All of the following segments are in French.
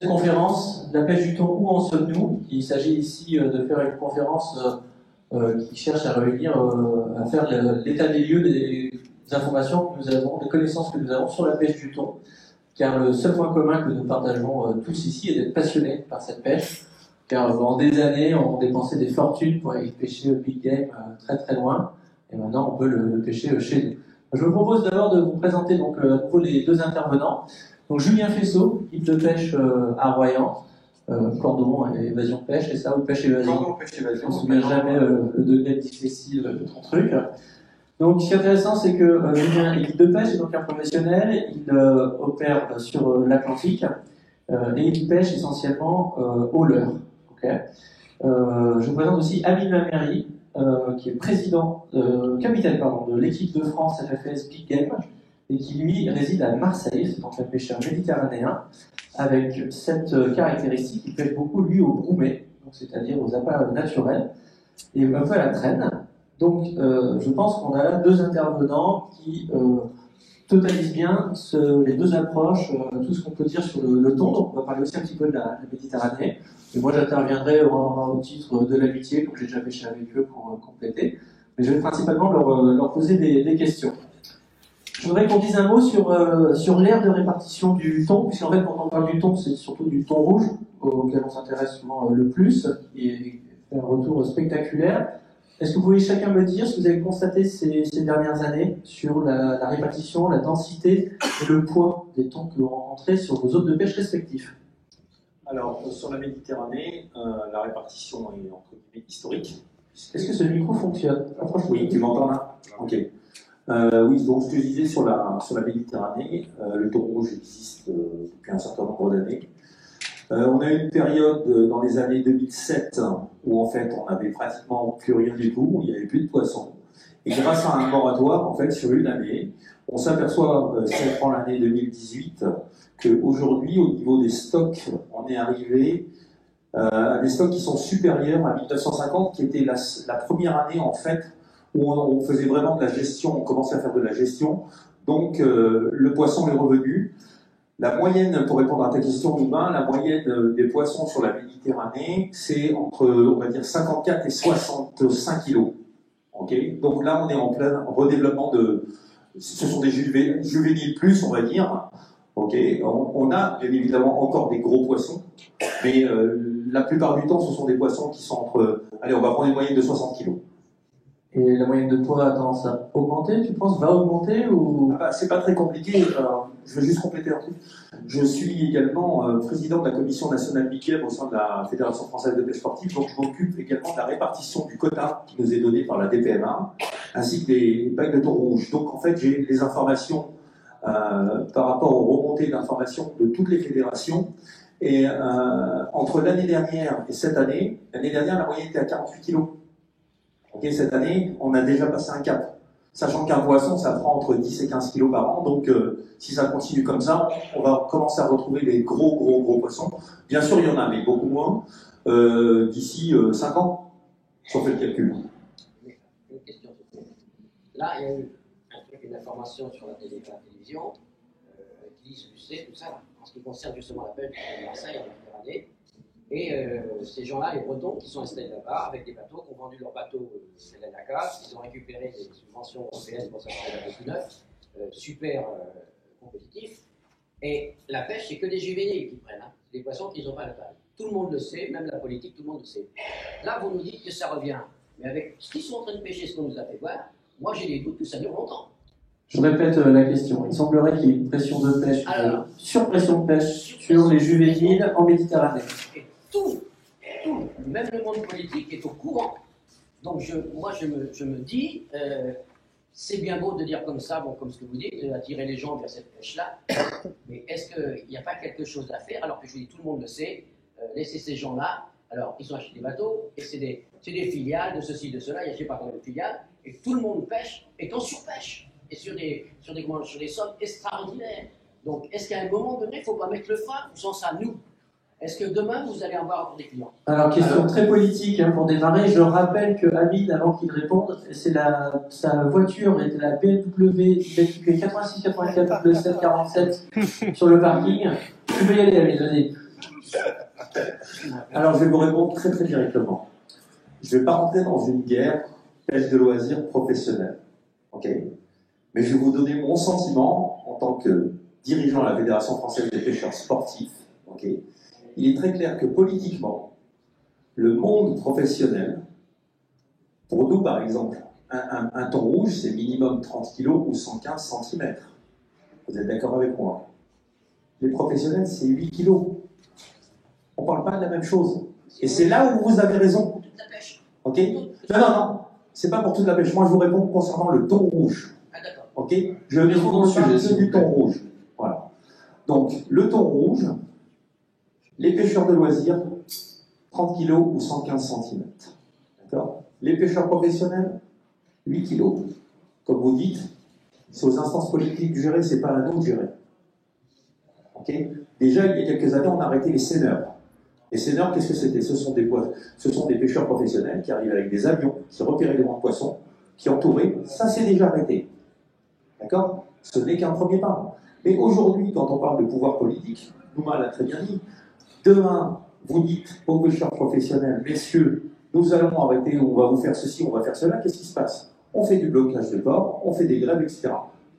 conférence de la pêche du thon, où en sommes-nous? Il s'agit ici de faire une conférence qui cherche à réunir, à faire l'état des lieux des informations que nous avons, des connaissances que nous avons sur la pêche du thon, car le seul point commun que nous partageons tous ici est d'être passionnés par cette pêche, car pendant des années on dépensait des fortunes pour aller pêcher le big game très très loin, et maintenant on peut le pêcher chez nous. Je vous propose d'abord de vous présenter donc à nouveau les deux intervenants. Donc Julien Fessot, guide de pêche à Royan, cordon et évasion pêche, et ça, ou pêche évasion. Cordon, pêche évasion. On ne se souvient jamais le degré de dyslexie de ton truc. Donc ce qui est intéressant, c'est que Julien est guide de pêche, et donc un professionnel, il opère sur l'Atlantique, et il pêche essentiellement au leurre. Okay. Je vous présente aussi Amine Mameri, qui est président, capitaine pardon, de l'équipe de France FFS Big Game, et qui lui réside à Marseille, c'est donc un pêcheur méditerranéen, avec cette caractéristique, il pêche beaucoup lui au broumet, c'est-à-dire aux appâts naturels, et un peu à la traîne. Donc je pense qu'on a là deux intervenants qui totalisent bien les deux approches, tout ce qu'on peut dire sur le thon. Donc on va parler aussi un petit peu de la Méditerranée, et moi j'interviendrai au titre de l'amitié, comme j'ai déjà pêché avec eux pour compléter, mais je vais principalement leur poser des questions. Je voudrais qu'on dise un mot sur l'aire de répartition du thon, puisqu'en fait, quand on parle du thon, c'est surtout du thon rouge, auquel on s'intéresse souvent le plus, et fait un retour spectaculaire. Est-ce que vous pouvez chacun me dire ce que vous avez constaté ces dernières années sur la répartition, la densité et le poids des thons que vous rencontrez sur vos zones de pêche respectives? Alors, sur la Méditerranée, la répartition est entre guillemets historique. Est-ce que ce micro fonctionne? Oui, tu m'entends là? Ok. Oui, donc ce que je disais sur la Méditerranée, le thon rouge existe depuis un certain nombre d'années. On a eu une période dans les années 2007 où en fait on n'avait pratiquement plus rien du tout, il n'y avait plus de poissons. Et grâce à un moratoire, en fait, sur une année, on s'aperçoit, si on prend l'année 2018, qu'aujourd'hui, au niveau des stocks, on est arrivé à des stocks qui sont supérieurs à 1950, qui était la première année en fait où on faisait vraiment de la gestion, on commençait à faire de la gestion. Donc le poisson est revenu. La moyenne, pour répondre à ta question, Louvain, la moyenne des poissons sur la Méditerranée, c'est entre, on va dire, 54 et 65 kilos. Okay, donc là, on est en plein redéveloppement ce sont des juvéniles plus, on va dire. Okay, on a bien évidemment encore des gros poissons, mais la plupart du temps, ce sont des poissons qui sont entre, allez, on va prendre une moyenne de 60 kilos. Et la moyenne de poids a tendance à augmenter, tu penses, va augmenter ou... C'est pas très compliqué. Alors, je vais juste compléter un truc. Je suis également président de la commission nationale Big Game au sein de la Fédération française de pêche sportive, donc je m'occupe également de la répartition du quota qui nous est donné par la DPMA, ainsi que des bacs de thon rouge. Donc en fait, j'ai les informations par rapport aux remontées d'informations de toutes les fédérations. Et entre l'année dernière et cette année, l'année dernière, la moyenne était à 48 kilos. Okay, cette année, on a déjà passé un cap. Sachant qu'un poisson, ça prend entre 10 et 15 kilos par an. Donc, si ça continue comme ça, on va commencer à retrouver des gros poissons. Bien sûr, il y en a, mais beaucoup moins. D'ici 5 ans, si on fait le calcul. Une question. Là, il y a eu une information sur la télévision, qui dit Lucé, tout ça, en ce qui concerne justement la pêche de Marseille en Méditerranée. Et ces gens-là, les Bretons, qui sont installés là-bas avec des bateaux, qui ont vendu leurs bateaux à la NACA, ils ont récupéré des subventions européennes pour s'acheter la pêche neuf, super compétitif. Et la pêche, c'est que des juvéniles qui prennent, hein. Des poissons qu'ils n'ont pas à la taille. Tout le monde le sait, même la politique, tout le monde le sait. Là, vous nous dites que ça revient. Mais avec ce qu'ils sont en train de pêcher, ce qu'on nous a fait voir, moi j'ai des doutes que ça dure longtemps. Je répète la question. Il semblerait qu'il y ait une pression de pêche, surpression de pêche sur les juvéniles en Méditerranée. Et tout, même le monde politique est au courant. Donc moi je me dis, c'est bien beau de dire comme ça, bon, comme ce que vous dites, attirer les gens vers cette pêche-là, mais est-ce qu'il n'y a pas quelque chose à faire, alors que je vous dis, tout le monde le sait, laisser ces gens-là, alors ils ont acheté des bateaux, et c'est des filiales de ceci, de cela, il y a je ne sais pas combien de filiales, et tout le monde pêche, et en surpêche, et sur des sommes extraordinaires. Donc est-ce qu'à un moment donné, il ne faut pas mettre le frein, ou sans ça, nous? Est-ce que demain, vous allez avoir des clients? Alors, question très politique pour démarrer. Je rappelle que Amine, avant qu'il réponde, c'est sa voiture est de la BMW 86 84 747 sur le parking. Tu peux y aller, Amine, vas-y. Alors, je vais vous répondre très très directement. Je ne vais pas rentrer dans une guerre pêche de loisirs professionnelle. Ok. Mais je vais vous donner mon sentiment en tant que dirigeant à la Fédération française des pêcheurs sportifs. Ok. Il est très clair que politiquement, le monde professionnel, pour nous par exemple, un thon rouge, c'est minimum 30 kg ou 115 cm. Vous êtes d'accord avec moi? Les professionnels, c'est 8 kg. On ne parle pas de la même chose. Et c'est là où vous avez raison. Ok? Non. C'est pas pour toute la pêche. Moi, je vous réponds concernant le thon rouge. Ok? Je vais vous parler du thon rouge. Voilà. Donc, le thon rouge, les pêcheurs de loisirs, 30 kg ou 115 cm. D'accord? Les pêcheurs professionnels, 8 kg. Comme vous dites, c'est aux instances politiques de gérer, c'est pas à nous de gérer. Ok? Déjà, il y a quelques années, on a arrêté les seineurs. Les seineurs, qu'est-ce que c'était? Ce sont des pêcheurs professionnels qui arrivent avec des avions, qui repéraient les bancs de poissons, qui entouraient. Ça, c'est déjà arrêté. D'accord? Ce n'est qu'un premier pas. Mais aujourd'hui, quand on parle de pouvoir politique, Nouma l'a très bien dit, demain, vous dites aux pêcheurs professionnels, messieurs, nous allons arrêter, on va vous faire ceci, on va faire cela, qu'est-ce qui se passe? On fait du blocage de port, on fait des grèves, etc.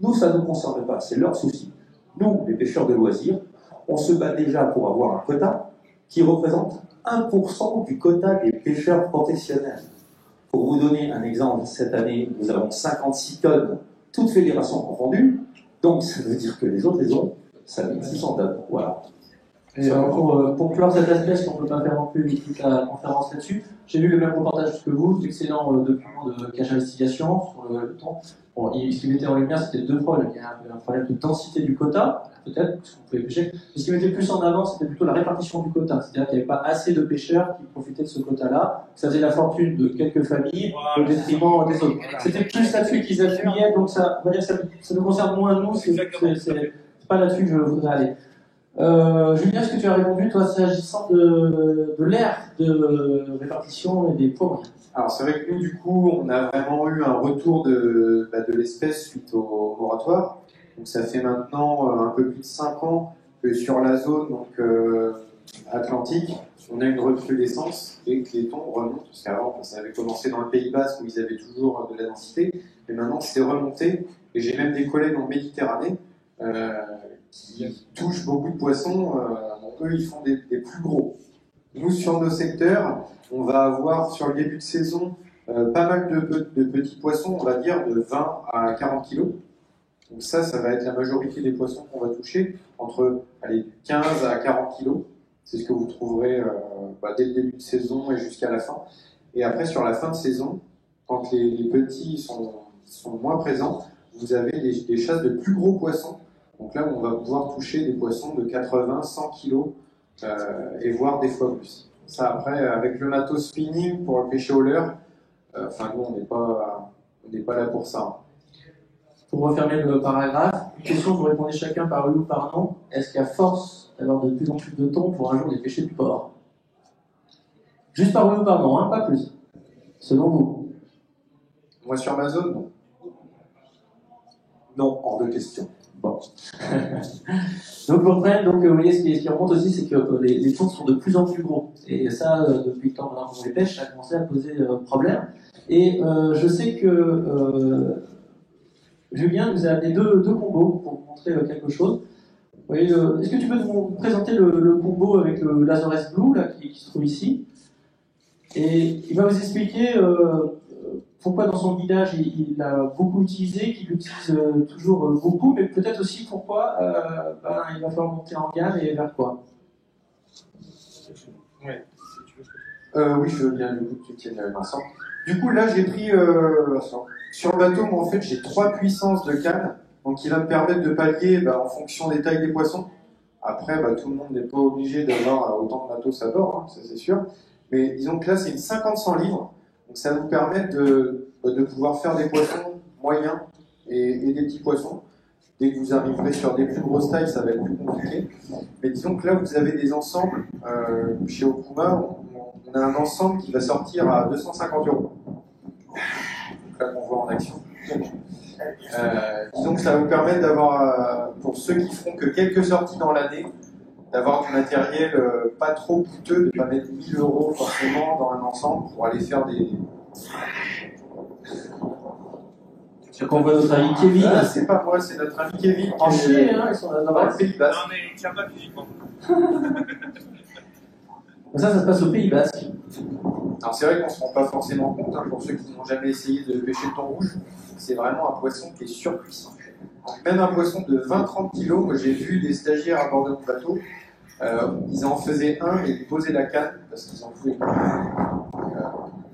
Nous, ça ne nous concerne pas, c'est leur souci. Nous, les pêcheurs de loisirs, on se bat déjà pour avoir un quota qui représente 1% du quota des pêcheurs professionnels. Pour vous donner un exemple, cette année, nous avons 56 tonnes, toutes fédérations confondues, donc ça veut dire que les autres, les ont 5600 tonnes. Voilà. Et pour clore cet aspect, parce qu'on ne peut pas faire non plus toute la conférence là-dessus, j'ai vu le même reportage que vous, l'excellent document de Cache Investigation sur le thon. Bon, ce qui mettait en lumière, c'était deux problèmes. Il y a un problème de densité du quota, peut-être, parce qu'on pouvait pêcher. Mais ce qui mettait plus en avant, c'était plutôt la répartition du quota. C'est-à-dire qu'il n'y avait pas assez de pêcheurs qui profitaient de ce quota-là. Ça faisait la fortune de quelques familles au détriment des autres. C'était plus là-dessus qu'ils appuyaient, donc ça, on va dire que ça nous concerne moins nous, c'est pas là-dessus que je voudrais aller. Julien, est-ce que tu as répondu, toi, s'agissant de l'ère de répartition et des pauvres? Alors, c'est vrai que nous, du coup, on a vraiment eu un retour de l'espèce suite au moratoire. Donc, ça fait maintenant un peu plus de 5 ans que sur la zone atlantique, on a une recrudescence et que les thons remontent. Parce qu'avant, ça avait commencé dans le Pays Basque où ils avaient toujours de la densité, mais maintenant, c'est remonté. Et j'ai même des collègues en Méditerranée qui touchent beaucoup de poissons, eux ils font des plus gros. Nous sur nos secteurs, on va avoir sur le début de saison pas mal de petits poissons, on va dire de 20 à 40 kg. Donc ça va être la majorité des poissons qu'on va toucher, entre 15 à 40 kg. C'est ce que vous trouverez dès le début de saison et jusqu'à la fin. Et après sur la fin de saison, quand les petits sont moins présents, vous avez des chasses de plus gros poissons. Donc là, on va pouvoir toucher des poissons de 80, 100 kg et voire des fois plus. Ça, après, avec le matos spinning pour le pêcher au leurre, nous, on n'est pas là pour ça. Pour refermer le paragraphe, une question, vous répondez chacun par oui ou par non. Est-ce qu'à force d'avoir de plus en plus de thon, pour un jour les pêcher du port? Juste par oui ou par non, hein, pas plus. Selon vous? Moi, sur ma zone, non. Non, hors de question. Bon. Donc, vous voyez, ce qui remonte aussi, c'est que les thons sont de plus en plus gros. Et ça, depuis le temps maintenant qu'on les pêche, ça a commencé à poser problème. Et je sais que Julien nous a amené deux combos pour vous montrer quelque chose. Vous voyez, est-ce que tu peux nous présenter le combo avec le Lazarus Blue là, qui se trouve ici? Et il va vous expliquer pourquoi dans son guidage il l'a beaucoup utilisé, qu'il l'utilise toujours beaucoup, mais peut-être aussi pourquoi il va falloir monter en gamme et vers quoi. Ouais. Oui, je veux bien du coup que tu tiennes l'ensemble. Du coup, là, j'ai pris sur le bateau, moi, en fait, j'ai 3 puissances de canne, donc qui va me permettre de pallier en fonction des tailles des poissons. Après, tout le monde n'est pas obligé d'avoir autant de matos à bord, ça c'est sûr. Mais disons que là, c'est une 50-100 livres. Donc ça va vous permettre de pouvoir faire des poissons moyens et des petits poissons. Dès que vous arriverez sur des plus grosses tailles, ça va être plus compliqué. Mais disons que là, vous avez des ensembles. Chez Okuma, on a un ensemble qui va sortir à 250 €. Donc là, qu'on voit en action. Disons que ça va vous permettre d'avoir, pour ceux qui feront que quelques sorties dans l'année, d'avoir du matériel pas trop coûteux, de ne pas mettre 1000 € forcément dans un ensemble pour aller faire des... C'est qu'on voit notre ami Kevin. Ah, c'est pas moi, c'est notre ami Kevin. En Chine, hein, ils sont là dans le Pays Basque. Non, mais il tient pas physiquement. Ça se passe au Pays Basque. Alors c'est vrai qu'on ne se rend pas forcément compte, hein, pour ceux qui n'ont jamais essayé de pêcher le thon rouge, c'est vraiment un poisson qui est surpuissant. Même un poisson de 20-30 kg, moi j'ai vu des stagiaires à bord de mon bateau, ils en faisaient un et ils posaient la canne parce qu'ils en pouvaient pas.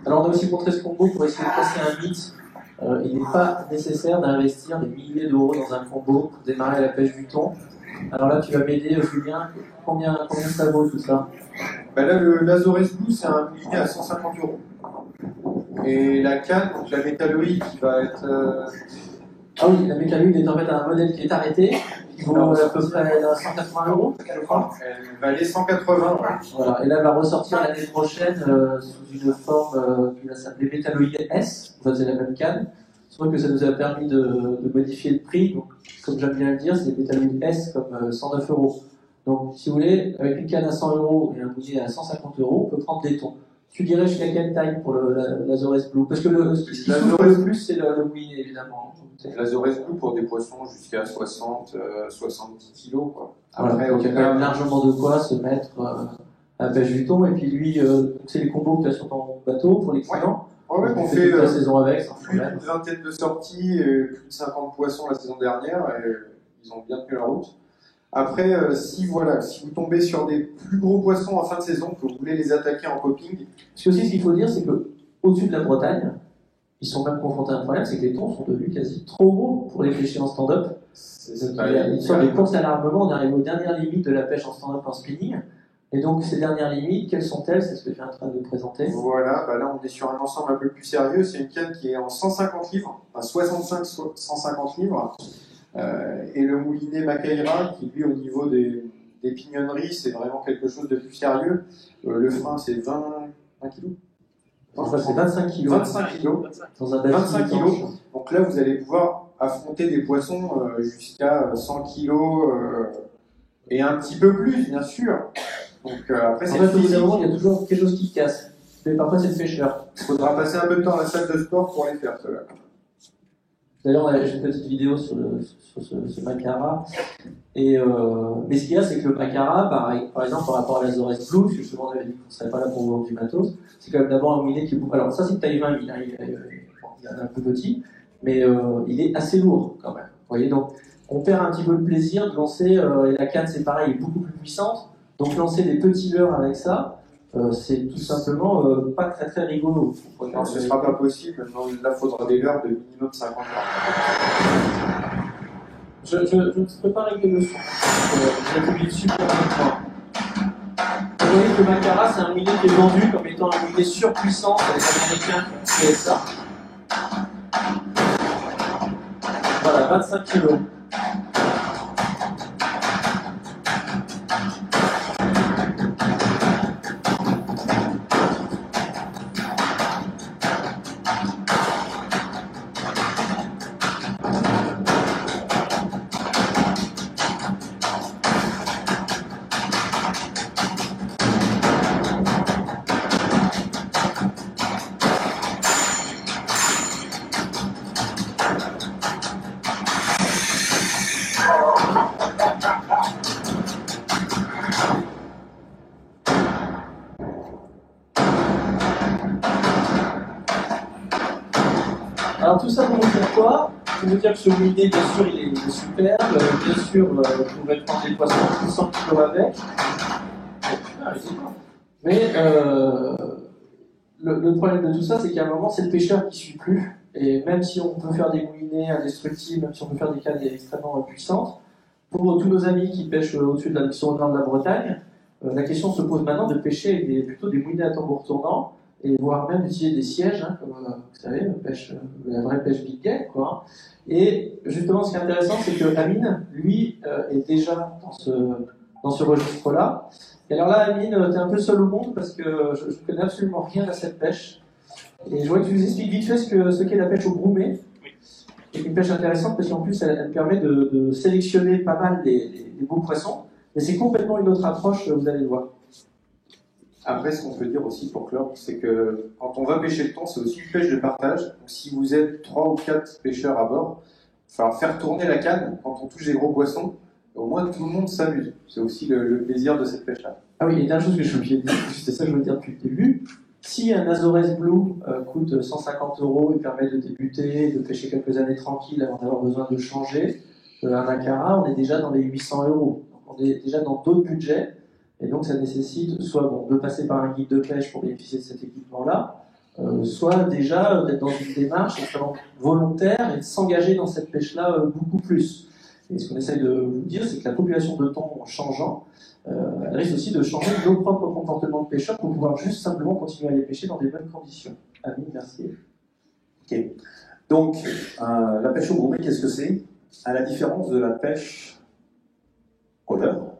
Alors on a aussi montré ce combo pour essayer de casser un mythe. Il n'est pas nécessaire d'investir des milliers d'euros dans un combo pour démarrer la pêche du thon. Alors là tu vas m'aider Julien, combien ça vaut tout ça? Ben là le Lazores Blue c'est un moulinet à 150 €. Et la canne, donc la métalloïde qui va être... Ah oui, la mécanique est en fait un modèle qui est arrêté, qui vaut à peu près 180 €, je crois. Elle valait 180, ouais. Voilà, et là elle va ressortir l'année prochaine sous une forme qui va s'appeler Métalloïde S, en fait, c'est la même canne. C'est vrai que ça nous a permis de modifier le prix, donc comme j'aime bien le dire, c'est Métalloïde S comme 109 €. Donc si vous voulez, avec une canne à 100 € et un boulier à 150 €, on peut prendre des thons. Tu dirais jusqu'à quelle taille pour le Lazores Blue? Parce que ce qui souffre le plus, c'est le moulinet, évidemment. Lazores Blue pour des poissons jusqu'à 60, 70 kg, quoi. Après, il y a quand même largement de quoi se mettre à la pêche du thon. Et puis lui, c'est les combos que tu as sur ton bateau pour les clients. Ouais, on fait la saison avec, sans plus problème. d'une vingtaine de sorties, plus de 50 poissons la saison dernière, et ils ont bien tenu la route. Après, si vous tombez sur des plus gros poissons en fin de saison, que vous voulez les attaquer en popping. Parce que aussi, ce qu'il faut dire, c'est qu'au-dessus de la Bretagne, ils sont même confrontés à un problème, c'est que les thons sont devenus quasi trop gros pour les pêcher en stand-up. Il y a une sorte de course à l'armement, on arrive aux dernières limites de la pêche en stand-up en spinning. Et donc, ces dernières limites, quelles sont-elles? C'est ce que tu es en train de présenter. Voilà, là on est sur un ensemble un peu plus sérieux. C'est une canne qui est en 150 livres, enfin 65-150 livres. Et le moulinet Macaira, qui lui, au niveau des pignonneries, c'est vraiment quelque chose de plus sérieux. Le frein, c'est 20 kg. Enfin, c'est 25 kg. 25 kg. Dans un 25 kg. Donc là, vous allez pouvoir affronter des poissons jusqu'à 100 kg et un petit peu plus, bien sûr. Donc après, c'est en fait, au bout d'un moment, il y a toujours quelque chose qui casse. Mais parfois, c'est le pêcheur. Il faudra passer un peu de temps à la salle de sport pour les faire, ceux-là. D'ailleurs, j'ai une petite vidéo sur ce Macara. Mais ce qu'il y a, c'est que le Macara, par exemple, par rapport à l'Azores Blue, parce que justement, on avait dit qu'on ne serait pas là pour vendre du matos, c'est quand même d'abord un moulinet qui est beaucoup. Alors, ça, c'est de taille 20, il est un peu petit, mais il est assez lourd quand même. Vous voyez, donc, on perd un petit peu de plaisir de lancer, et la canne, c'est pareil, est beaucoup plus puissante. Donc, lancer des petits leurres avec ça, c'est tout simplement pas très très rigolo. Non, ce ne sera pas possible. Non, là, il faudra des leurres de minimum 50 grammes. Je te prépare avec des leçons. J'ai publié super longtemps. Vous voyez que le Macara, c'est un moulinet qui est vendu comme étant un moulinet surpuissant. C'est les Américains qui ont créé ça. Voilà, 25 kg. Alors tout ça pour vous dire quoi? Pour vous dire que ce moulinet, bien sûr, il est superbe. Bien sûr, vous pouvez prendre des poissons de 100 kg avec. Mais le problème de tout ça, c'est qu'à un moment, c'est le pêcheur qui ne suit plus. Et même si on peut faire des moulinets indestructibles, même si on peut faire des cannes extrêmement puissantes, pour tous nos amis qui pêchent au-dessus de sur le nord de la Bretagne, la question se pose maintenant de pêcher avec plutôt des moulinets à tambour tournant, et voire même d'utiliser des sièges, hein, comme vous savez, la vraie pêche big game, quoi. Et justement, ce qui est intéressant, c'est que Amine, lui, est déjà dans ce registre-là. Et alors là, Amine, t'es un peu seul au monde parce que je ne connais absolument rien à cette pêche. Et je voudrais que tu nous expliques vite fait ce qu'est la pêche au broumet. C'est une pêche intéressante parce qu'en plus, elle permet de sélectionner pas mal des beaux poissons. Mais c'est complètement une autre approche, vous allez le voir. Après, ce qu'on peut dire aussi pour clore, c'est que quand on va pêcher le thon, c'est aussi une pêche de partage. Donc, si vous êtes 3 ou 4 pêcheurs à bord, il va falloir faire tourner la canne quand on touche des gros poissons. Au moins, tout le monde s'amuse. C'est aussi le plaisir de cette pêche-là. Ah oui, et dernière chose que je oublié de dire, c'était ça que je voulais dire depuis le début. Si un Azores Blue coûte 150 € et permet de débuter, de pêcher quelques années tranquilles avant d'avoir besoin de changer, un Acara, on est déjà dans les 800 €. Donc, on est déjà dans d'autres budgets. Et donc, ça nécessite soit de passer par un guide de pêche pour bénéficier de cet équipement-là, soit déjà d'être dans une démarche extrêmement volontaire et de s'engager dans cette pêche-là beaucoup plus. Et ce qu'on essaye de vous dire, c'est que la population de thon, en changeant, elle risque aussi de changer nos propres comportements de pêcheurs pour pouvoir juste simplement continuer à les pêcher dans des bonnes conditions. Amine, merci. Ok. Donc, la pêche au gourmet, qu'est-ce que c'est? À la différence de la pêche au leurre,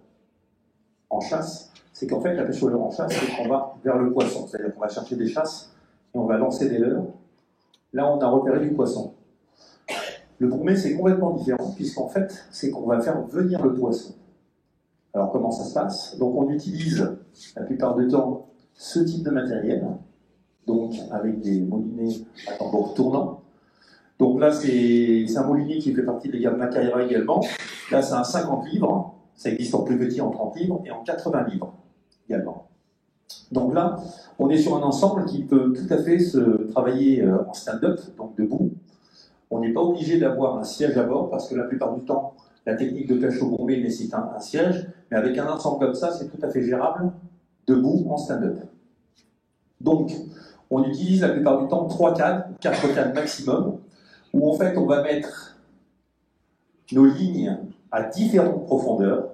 en chasse, c'est qu'en fait, la pêche au leurre en chasse, c'est qu'on va vers le poisson. C'est-à-dire qu'on va chercher des chasses et on va lancer des leurres. Là, on a repéré du poisson. Le gourmet, c'est complètement différent, puisqu'en fait, c'est qu'on va faire venir le poisson. Alors, comment ça se passe? Donc, on utilise, la plupart du temps, ce type de matériel, donc avec des moulinets à tambour tournant. Donc là, c'est un moulinet qui fait partie de la gamme Macaira également. Là, c'est un 50 livres. Ça existe en plus petit, en 30 livres, et en 80 livres également. Donc là, on est sur un ensemble qui peut tout à fait se travailler en stand-up, donc debout. On n'est pas obligé d'avoir un siège à bord, parce que la plupart du temps, la technique de pêche au gourmet nécessite un siège, mais avec un ensemble comme ça, c'est tout à fait gérable, debout, en stand-up. Donc, on utilise la plupart du temps 3 cannes, 4 cannes maximum, où en fait, on va mettre nos lignes à différentes profondeurs,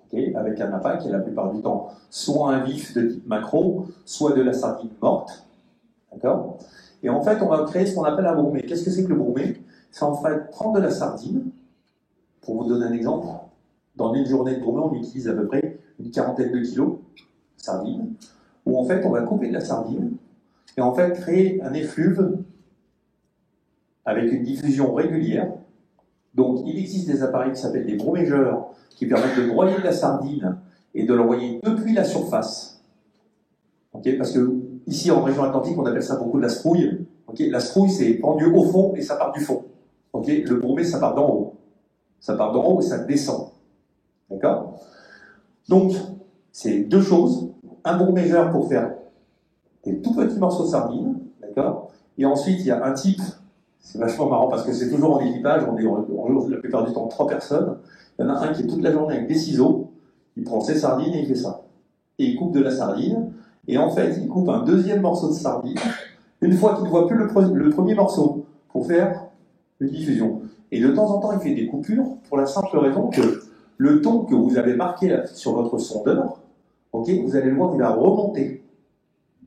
okay, avec un appât qui est la plupart du temps soit un vif de type macro, soit de la sardine morte. D'accord? Et en fait, on va créer ce qu'on appelle un gourmet. Qu'est-ce que c'est que le gourmet? C'est en fait prendre de la sardine. Pour vous donner un exemple, dans une journée de gourmet, on utilise à peu près une quarantaine de kilos de sardines, où en fait, on va couper de la sardine et en fait créer un effluve avec une diffusion régulière. Donc, il existe des appareils qui s'appellent des bromégeurs qui permettent de broyer de la sardine et de l'envoyer depuis la surface. Okay, parce que ici, en région Atlantique, on appelle ça beaucoup de la sprouille. Okay, la sprouille, c'est pendu au fond et ça part du fond. Okay, le bromé, ça part d'en haut. Ça part d'en haut et ça descend. D'accord? Donc, c'est deux choses. Un bromégeur pour faire des tout petits morceaux de sardine. D'accord? Et ensuite, il y a un type. C'est vachement marrant parce que c'est toujours en équipage, on est la plupart du temps 3 personnes. Il y en a un qui est toute la journée avec des ciseaux, il prend ses sardines et il fait ça. Et il coupe de la sardine, et en fait, il coupe un deuxième morceau de sardine, une fois qu'il ne voit plus le premier morceau, pour faire une diffusion. Et de temps en temps, il fait des coupures pour la simple raison que le thon que vous avez marqué sur votre sondeur, okay, vous allez le voir, il va remonter.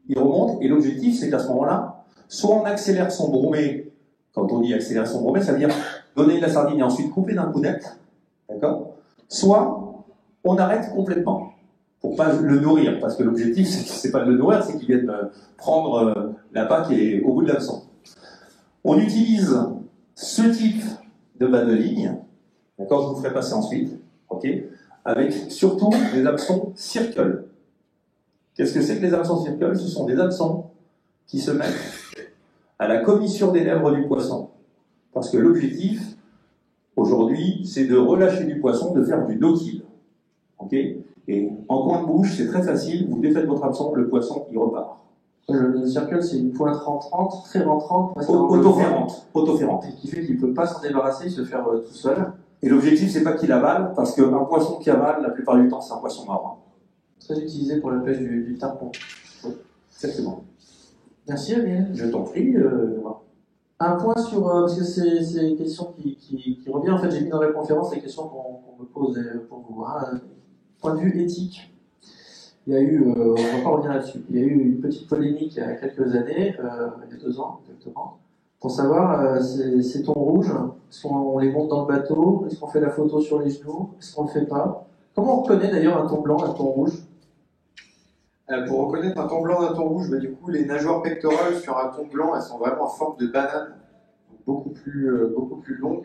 Il remonte, et l'objectif, c'est qu'à ce moment-là, soit on accélère son bromé. Quand on dit accélérer son bromé, ça veut dire donner de la sardine et ensuite couper d'un coup net, d'accord? Soit on arrête complètement pour pas le nourrir, parce que l'objectif c'est pas de le nourrir, c'est qu'il vienne prendre l'appât qui est au bout de l'hameçon. On utilise ce type de bas de ligne, d'accord? Je vous ferai passer ensuite, ok? Avec surtout des hameçons circle. Qu'est-ce que c'est que les hameçons circle? Ce sont des hameçons qui se mettent à la commissure des lèvres du poisson. Parce que l'objectif, aujourd'hui, c'est de relâcher du poisson, de faire du no-kill. Okay, et en coin de bouche, c'est très facile, vous défaites votre hameçon, le poisson, il repart. Le circle, c'est une pointe rentrante, très rentrante. Autoférente. Qui fait qu'il ne peut pas s'en débarrasser, se faire tout seul. Et l'objectif, c'est pas qu'il avale, parce qu'un poisson qui avale, la plupart du temps, c'est un poisson mort. Très utilisé pour la pêche du tarpon. Exactement. Merci, Amine. Je t'en prie. Un point sur, parce que c'est une question qui revient, en fait j'ai mis dans la conférence les questions qu'on me pose pour vous. Point de vue éthique, il y a eu, on ne va pas revenir là-dessus, il y a eu une petite polémique il y a quelques années, il y a 2 ans exactement, pour savoir ces thons rouges, est-ce qu'on les monte dans le bateau, est-ce qu'on fait la photo sur les genoux, est-ce qu'on ne le fait pas? Comment on reconnaît d'ailleurs un thon blanc, un thon rouge? Pour reconnaître un thon blanc d'un thon rouge, bah, du coup, les nageoires pectorales sur un thon blanc, elles sont vraiment en forme de banane, donc beaucoup plus longues.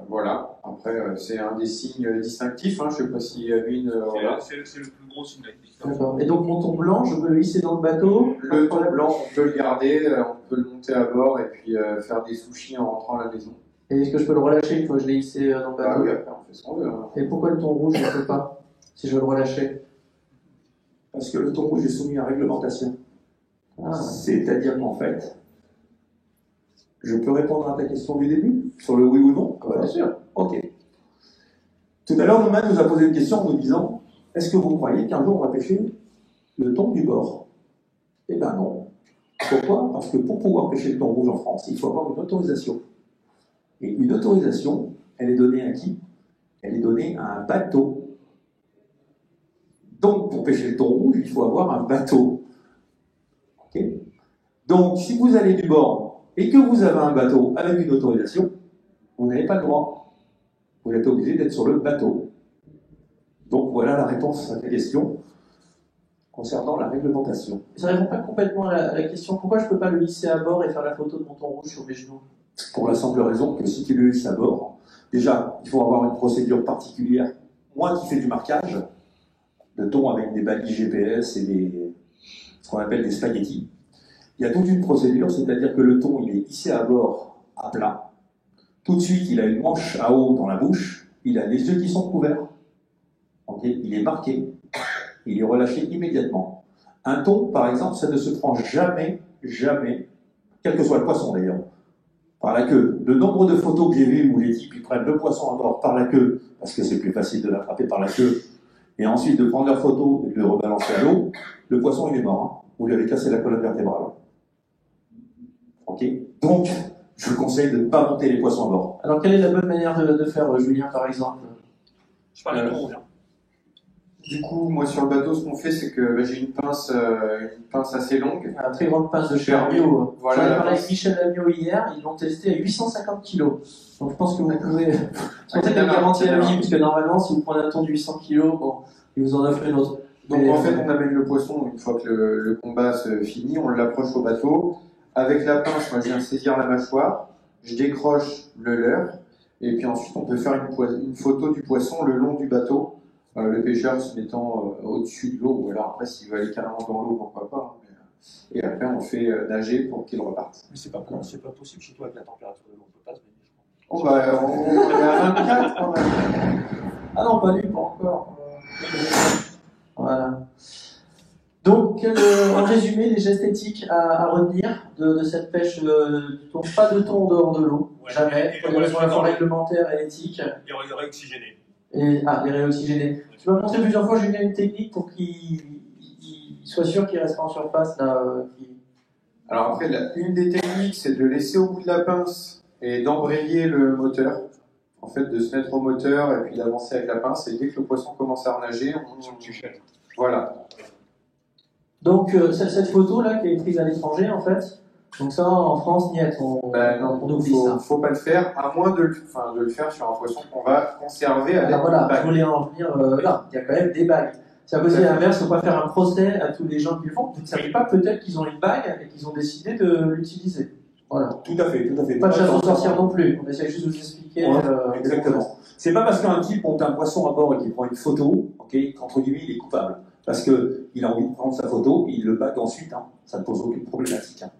Voilà. Après, c'est un des signes distinctifs. Hein. Je ne sais pas si Amine. C'est le plus gros signe d'activité. D'accord. Et donc mon thon blanc, je peux le hisser dans le bateau? Le thon blanc, on peut le garder, on peut le monter à bord et puis faire des sushis en rentrant à la maison. Et est-ce que je peux le relâcher une fois que je l'ai hissé dans le Bah bateau? oui, après on fait ce qu'on veut. Hein. Et pourquoi le thon rouge, je ne peux pas, si je veux le relâcher? Parce que le thon rouge est soumis à réglementation. Ah. C'est-à-dire qu'en fait, je peux répondre à ta question du début, sur le oui ou non? Bien sûr. Ok. Tout à l'heure, Noman nous a posé une question en nous disant, est-ce que vous croyez qu'un jour on va pêcher le thon du bord? Eh bien non. Pourquoi? Parce que pour pouvoir pêcher le thon rouge en France, il faut avoir une autorisation. Et une autorisation, elle est donnée à qui? Elle est donnée à un bateau. Donc, pour pêcher le thon rouge, il faut avoir un bateau. Ok? Donc, si vous allez du bord et que vous avez un bateau avec une autorisation, vous n'avez pas le droit. Vous êtes obligé d'être sur le bateau. Donc, voilà la réponse à ta question concernant la réglementation. Ça ne répond pas complètement à la question pourquoi je ne peux pas le hisser à bord et faire la photo de mon thon rouge sur mes genoux? Pour la simple raison que si tu le hisses à bord, déjà, il faut avoir une procédure particulière. Moi qui fais du marquage, de thon avec des balises GPS et ce qu'on appelle des spaghettis, il y a toute une procédure, c'est-à-dire que le thon, il est hissé à bord à plat. Tout de suite, il a une manche à eau dans la bouche, il a les yeux qui sont couverts. Okay, il est marqué, il est relâché immédiatement. Un thon, par exemple, ça ne se prend jamais, quel que soit le poisson d'ailleurs, par la queue. Le nombre de photos que j'ai vues où les types ils prennent le poisson à bord par la queue, parce que c'est plus facile de l'attraper par la queue, et ensuite de prendre leur photo et de le rebalancer à l'eau, le poisson il est mort. Hein. Vous lui avez cassé la colonne vertébrale. Ok. Donc, je vous conseille de ne pas monter les poissons à bord. Alors, quelle est la bonne manière de faire, Julien, par exemple? Je parle de thon rouge. Du coup, moi sur le bateau, ce qu'on fait, c'est que j'ai une pince assez longue. Un très grande pince de chez Super Armio. Voilà, J'en ai la parlé pince. avec Michel Amiot hier, ils l'ont testé à 850 kg. Donc je pense que vous pouvez. C'est peut-être Ah, une garantie à d'accord. vie, parce que normalement, si vous prenez un thon de 800 kg, bon, ils vous en offrent une autre. Donc Mais, en fait, on amène le poisson une fois que le combat se finit, on l'approche au bateau. Avec la pince, moi je viens saisir la mâchoire, je décroche le leurre, et puis ensuite on peut faire une photo du poisson le long du bateau. Le pêcheur se mettant au-dessus de l'eau, ou alors après s'il veut aller carrément dans l'eau, pourquoi pas. Hein, et après on fait nager pour qu'il reparte. Mais c'est pas possible chez toi avec la température de l'eau, on peut pas se baigner, je crois. Oh bah on est à 24 quand même. Ah non, pas lui, pas encore. Voilà. Donc, en résumé, les gestes éthiques à retenir de cette pêche du thon. Pas de thon en dehors de l'eau, Ouais, jamais. et Pour des raisons dans les- réglementaires et éthiques. Il y aurait oxygéné. Et, les réoxygénés. Tu m'as montré plusieurs fois, Julien, une technique pour qu'il soit sûr qu'il reste pas en surface. Là, Alors après, une des techniques, c'est de laisser au bout de la pince et d'embrayer le moteur. En fait, de se mettre au moteur et puis d'avancer avec la pince. Et dès que le poisson commence à renager, voilà. Donc, cette photo-là qui est prise à l'étranger, en fait, donc ça, en France, niet, on oublie ça. Faut pas le faire, à moins de le faire sur un poisson qu'on va conserver avec Alors voilà, une je bague. voulais en venir là. Il y a quand même des bagues. C'est à cause de l'inverse, il ne faut pas faire un procès à tous les gens qui le font. Vous ne savez pas, peut-être qu'ils ont une bague et qu'ils ont décidé de l'utiliser. Voilà. Tout à fait. Pas de chasse aux sorcières non plus. On essaie juste de vous expliquer. Ouais, exactement. C'est pas parce qu'un type monte un poisson à bord et qu'il prend une photo, qu'entre guillemets, il est coupable. Parce qu'il a envie de prendre sa photo, il le bague ensuite. Hein. Ça ne pose aucune problématique. Hein.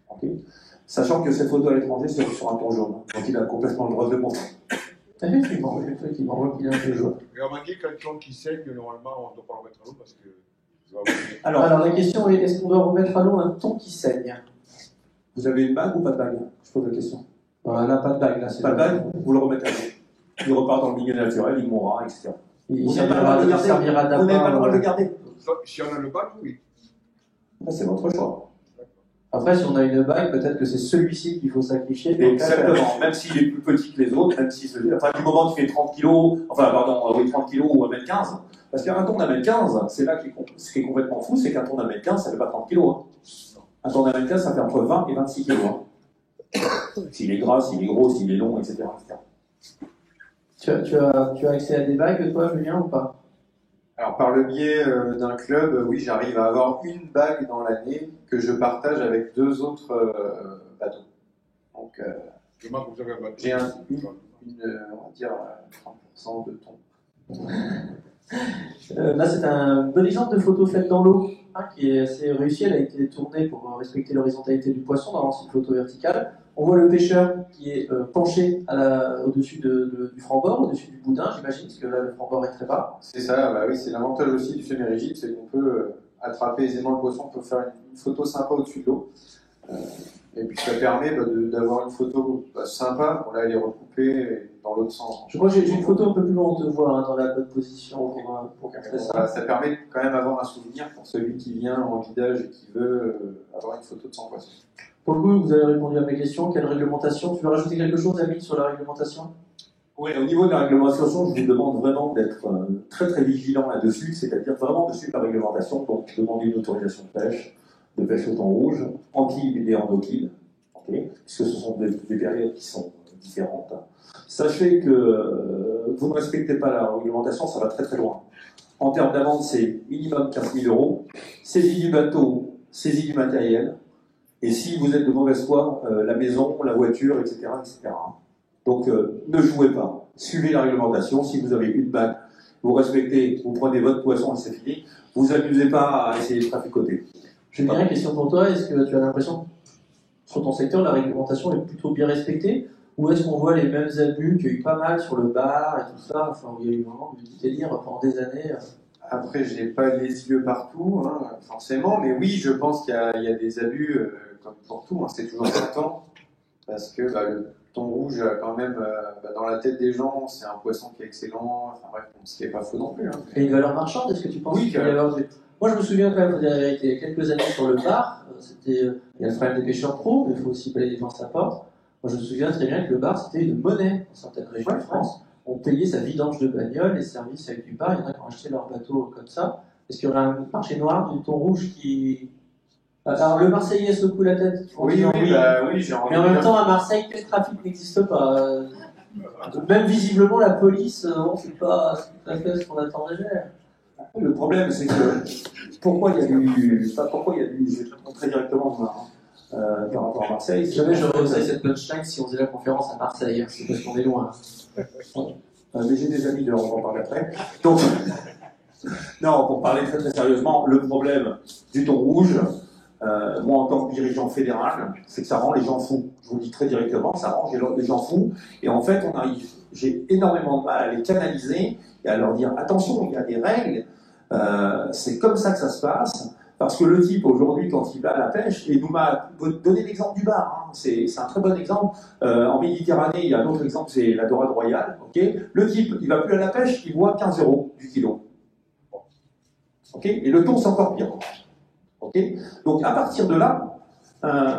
Okay. Sachant que cette photo à l'étranger, c'est sur un ton jaune. Donc il a complètement le droit de le montrer. Effectivement, il voit qu'il est un peu jaune. Mais remarquez qu'un thon qui saigne, normalement, on ne doit pas le mettre à l'eau parce que. Alors la question est, est-ce qu'on doit remettre à l'eau un thon qui saigne? Vous avez une bague ou pas de bague? Je pose la question. Là, pas de bague. Là, Pas de bague, vous le remettez à l'eau. Il repart dans le milieu naturel, il mourra, etc. Il servira d'appât. Vous n'avez pas le droit de le garder. Si on a le bac, oui. C'est votre choix. Après, si on a une bague, peut-être que c'est celui-ci qu'il faut sacrifier. Exactement, même s'il est plus petit que les autres, même si enfin, du moment qu'il fait 30 kg, enfin pardon, oui, 30 kg ou 1m15, parce qu'un thon d'1m15, c'est là ce qui est complètement fou, c'est qu'un thon d'1m15, ça ne fait pas 30 kg. Hein. Un thon d'1m15, ça fait entre 20 et 26 kg. Hein. S'il est gras, s'il est gros, s'il est long, etc. Tu as accès à des bagues, toi, Julien, ou pas? Alors par le biais d'un club, oui, j'arrive à avoir une bague dans l'année que je partage avec 2 autres bateaux. Donc J'ai on va dire, 30% de thon. Là, c'est un bon exemple de photo faite dans l'eau, hein, qui est assez réussie. Elle a été tournée pour respecter l'horizontalité du poisson. Normalement, c'est une photo verticale. On voit le pêcheur qui est penché au-dessus du franc-bord, au-dessus du boudin, j'imagine, parce que là, le franc-bord est très bas. C'est ça, bah oui, c'est l'avantage aussi du semi-rigide, c'est qu'on peut attraper aisément le poisson, on peut faire une photo sympa au-dessus de l'eau. Et puis ça permet d'avoir une photo sympa. Bon, là, elle est recoupée dans l'autre sens. Je crois que j'ai une photo un peu plus loin, on te voit hein, dans la bonne position pour montrer ça. Voilà, ça permet quand même d'avoir un souvenir pour celui qui vient en guidage et qui veut avoir une photo de son poisson. Pour le coup, vous avez répondu à mes questions. Quelle réglementation? Tu veux rajouter quelque chose, Amine, sur la réglementation? Oui, au niveau de la réglementation, je vous demande vraiment d'être très très vigilant là-dessus, c'est-à-dire vraiment de suivre la réglementation, donc demander une autorisation de pêche au thon rouge, en quille et en no-quille, okay, puisque ce sont des périodes qui sont différentes. Sachez que vous ne respectez pas la réglementation, ça va très très loin. En termes d'amende, c'est minimum 15 000 €, saisie du bateau, saisie du matériel, et si vous êtes de mauvaise foi, la maison, la voiture, etc. etc. Donc ne jouez pas, suivez la réglementation. Si vous avez une bague, vous respectez, vous prenez votre poisson et c'est fini. Vous amusez pas à essayer de traficoter. J'ai une question pour toi. Est-ce que tu as l'impression que sur ton secteur, la réglementation est plutôt bien respectée? Ou est-ce qu'on voit les mêmes abus qu'il y a eu pas mal sur le bar et tout ça, enfin, où il y a eu vraiment du délire pendant des années? Après, je n'ai pas les yeux partout, hein, forcément, mais oui, je pense qu'il y a des abus, comme pour tout, hein, c'est toujours important, parce que le thon rouge, quand même, dans la tête des gens, c'est un poisson qui est excellent, enfin bref, ce qui n'est pas faux non plus. Hein. Et une valeur marchande, est-ce que tu penses Oui, qu'il y avoir... Moi, je me souviens quand même, il y a quelques années sur le bar, il y a le problème des pêcheurs pro, mais il faut aussi payer les gens sa porte. Moi, je me souviens très bien que le bar, c'était une monnaie dans certaines régions de France. On payait sa vidange de bagnole, les services avec du bar. Il y en a qui ont acheté leur bateau comme ça. Est-ce qu'il y aurait un marché noir du thon rouge qui... Alors, le Marseillais secoue la tête. Oui, j'ai envie. Mais en même temps, à Marseille, quel trafic n'existe pas. Même visiblement, la police, c'est pas tout à fait ce qu'on attendrait. Le problème, c'est que pourquoi il y a du... Je vais te montrer directement par rapport à Marseille. Si jamais j'aurais osé cette punchline si on faisait la conférence à Marseille, c'est parce qu'on est loin. Mais j'ai des amis, on va en parler après. Donc, non, pour parler très très sérieusement, le problème du thon rouge, moi en tant que dirigeant fédéral, c'est que ça rend les gens fous. Je vous le dis très directement, ça rend les gens fous. Et en fait, j'ai énormément de mal à les canaliser et à leur dire attention, il y a des règles, c'est comme ça que ça se passe. Parce que le type, aujourd'hui, quand il va à la pêche, et nous m'a donné l'exemple du bar, hein, c'est un très bon exemple. En Méditerranée, il y a un autre exemple, c'est la dorade royale. Okay, le type, il va plus à la pêche, il voit 15 € du kilo. Okay, et le thon, c'est encore pire. Okay, donc, à partir de là,